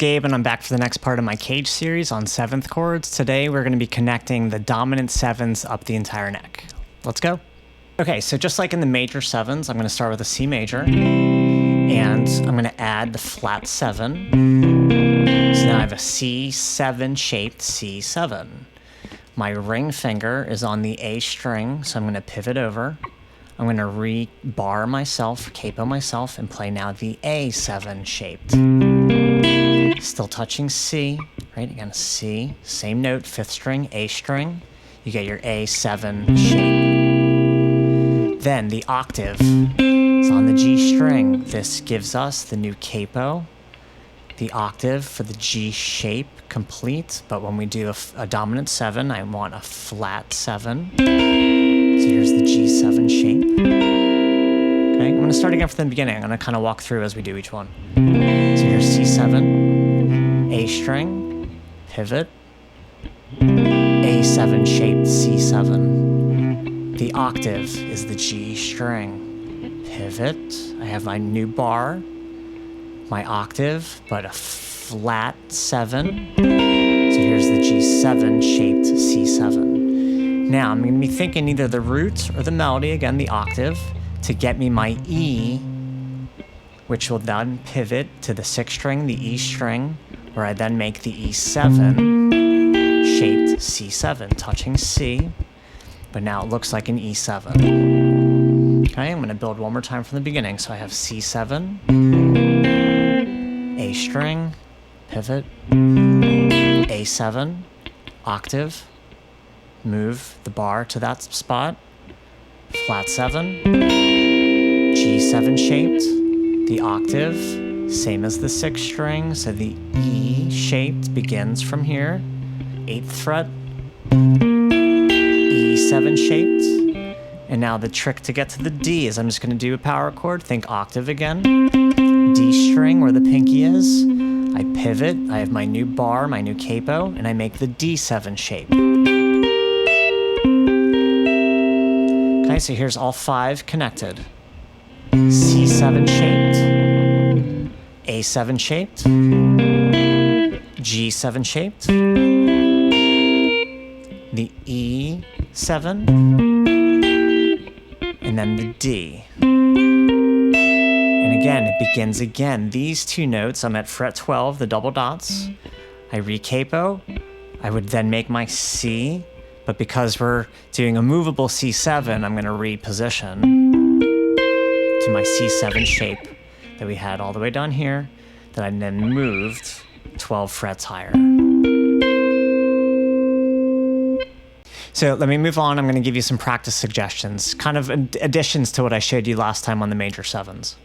Gabe, and I'm back for the next part of my CAGED series on 7th chords. Today we're going to be connecting the dominant 7s up the entire neck. Let's go. Okay, so just like in the major 7s, I'm going to start with a C major, and I'm going to add the flat 7. So now I have a C7 shaped C7. My ring finger is on the A string, so I'm going to pivot over. I'm going to re-bar myself, capo myself, and play now the A7 shaped. Still touching C, right? Again, C, same note, 5th string, A string. You get your A7 shape. Then the octave is on the G string. This gives us the new capo. The octave for the G shape complete, but when we do a dominant 7, I want a flat 7. So here's the G7 shape. Okay, I'm going to start again from the beginning. I'm going to kind of walk through as we do each one. So here's C7, A string, pivot, A7 shaped C7. The octave is the G string, pivot. I have my new bar, my octave, but a flat 7. So here's the G7 shaped C7. Now I'm going to be thinking either the root or the melody, again the octave, to get me my E, which will then pivot to the 6th string, the E string, where I then make the E7 shaped C7, touching C, but now it looks like an E7. Okay, I'm going to build one more time from the beginning. So I have C7, A string, pivot, A7, octave, move the bar to that spot, flat 7, G7 shaped, the octave, same as the 6th string, so the E shaped begins from here, 8th fret, E7 shaped, and now the trick to get to the D is I'm just going to do a power chord, think octave again, D string where the pinky is, I pivot, I have my new bar, my new capo, and I make the D7 shape. Okay, so here's all 5 connected. C7 shaped, A7 shaped, G7 shaped, the E7, and then the D. And again, it begins again. These 2 notes, I'm at fret 12, the double dots. I re-capo. I would then make my C, but because we're doing a movable C7, I'm going to reposition to my C7 shape that we had all the way down here, that I then moved 12 frets higher. So let me move on. I'm going to give you some practice suggestions, kind of additions to what I showed you last time on the major 7s.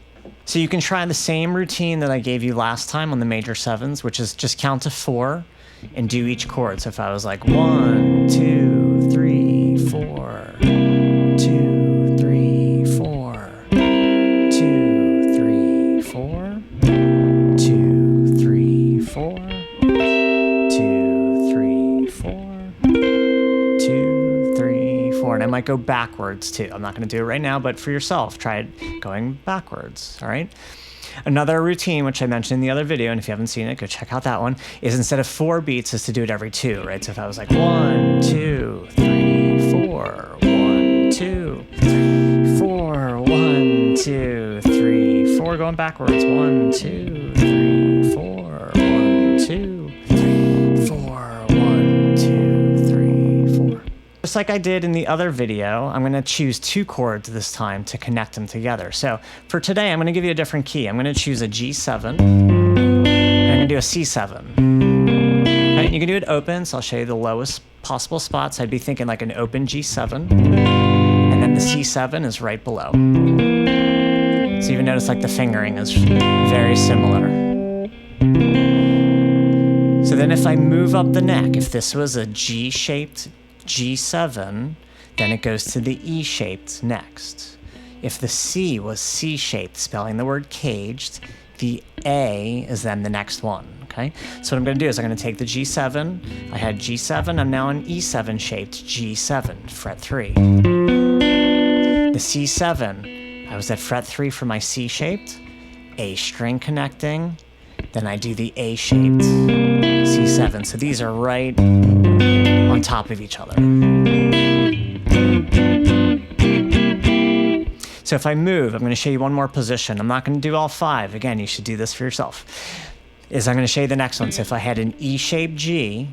So you can try the same routine that I gave you last time on the major 7s, which is just count to 4 and do each chord. So if I was like 1, 2, 3, 4, 2, 3, 4, 2, 3, 4, 2, 3, 4, 2, 3, 4, 2, 3, 4, and I might go backwards too. I'm not going to do it right now, but for yourself, try it going backwards, all right? Another routine, which I mentioned in the other video, and if you haven't seen it, go check out that one, is instead of 4 beats, is to do it every 2, right? So if I was like 1, 2, 3, 4, 1, 2, 3, 4, 1, 2, 3, 4, going backwards, 1, 2, 3, 4, 1, 2, 3, 4, 1, 2, 3, 4. Just like I did in the other video, I'm going to choose 2 chords this time to connect them together. So for today, I'm going to give you a different key. I'm going to choose a G7, and I'm going to do a C7. Okay, and you can do it open, so I'll show you the lowest possible spots. I'd be thinking like an open G7, and then the C7 is right below. So you notice like the fingering is very similar. So then if I move up the neck, if this was a G-shaped G7, then it goes to the E-shaped next. If the C was C-shaped, spelling the word caged, the A is then the next one, okay? So what I'm going to do is I'm going to take the G7, I had G7, I'm now an E7 shaped G7, fret 3. The C7, I was at fret 3 for my C shaped, A string connecting, Then I do the A-shaped C7. So these are right on top of each other. So if I move, I'm going to show you one more position. I'm not going to do all 5. Again, you should do this for yourself. I'm going to show you the next one. So if I had an E-shaped G,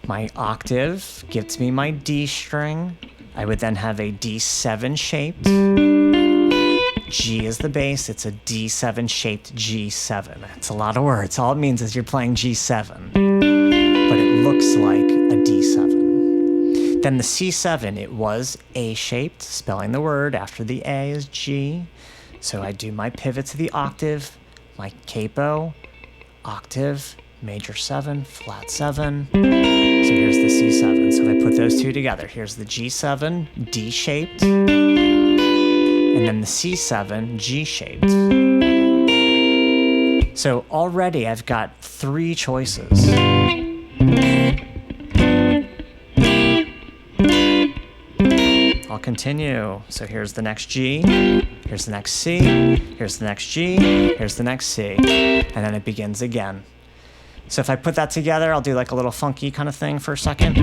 my octave gives me my D string. I would then have a D7 shaped. G is the bass. It's a D7 shaped G7. That's a lot of words. All it means is you're playing G7, but it looks like a D7. Then the C7, it was A-shaped, spelling the word after the A is G. So I do my pivot to the octave, my capo, octave, major 7, flat 7. So here's the C7. So if I put those two together, here's the G7, D-shaped, and then the C7, G-shaped. So already I've got 3 choices. I'll continue. So here's the next G, here's the next C, here's the next G, here's the next C, and then it begins again. So if I put that together, I'll do like a little funky kind of thing for a second.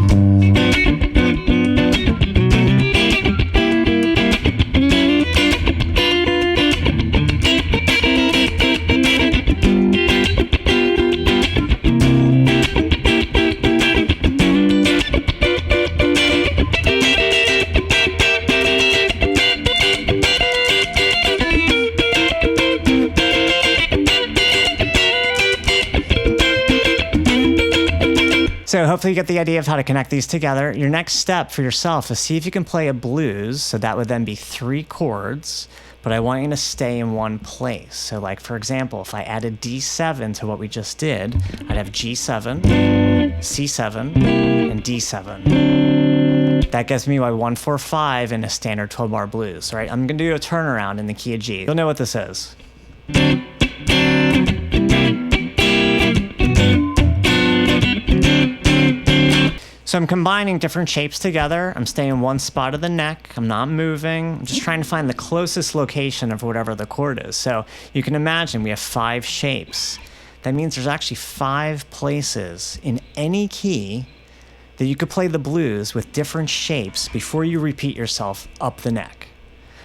So hopefully you get the idea of how to connect these together. Your next step for yourself is see if you can play a blues. So that would then be 3 chords, but I want you to stay in one place. So like, for example, if I added D7 to what we just did, I'd have G7, C7, and D7. That gives me my 1, 4, 5 in a standard 12-bar blues, right? I'm gonna do a turnaround in the key of G. You'll know what this is. So I'm combining different shapes together. I'm staying in one spot of the neck. I'm not moving. I'm just trying to find the closest location of whatever the chord is. So you can imagine we have 5 shapes. That means there's actually 5 places in any key that you could play the blues with different shapes before you repeat yourself up the neck.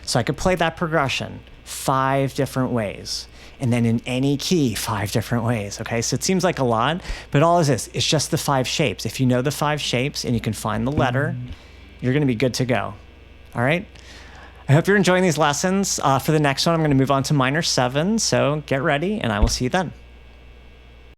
So I could play that progression 5 different ways. And then in any key, 5 different ways, okay? So it seems like a lot, but all it is, it's just the 5 shapes. If you know the 5 shapes and you can find the letter, you're gonna be good to go, all right? I hope you're enjoying these lessons. For the next one, I'm gonna move on to minor 7, so get ready, and I will see you then.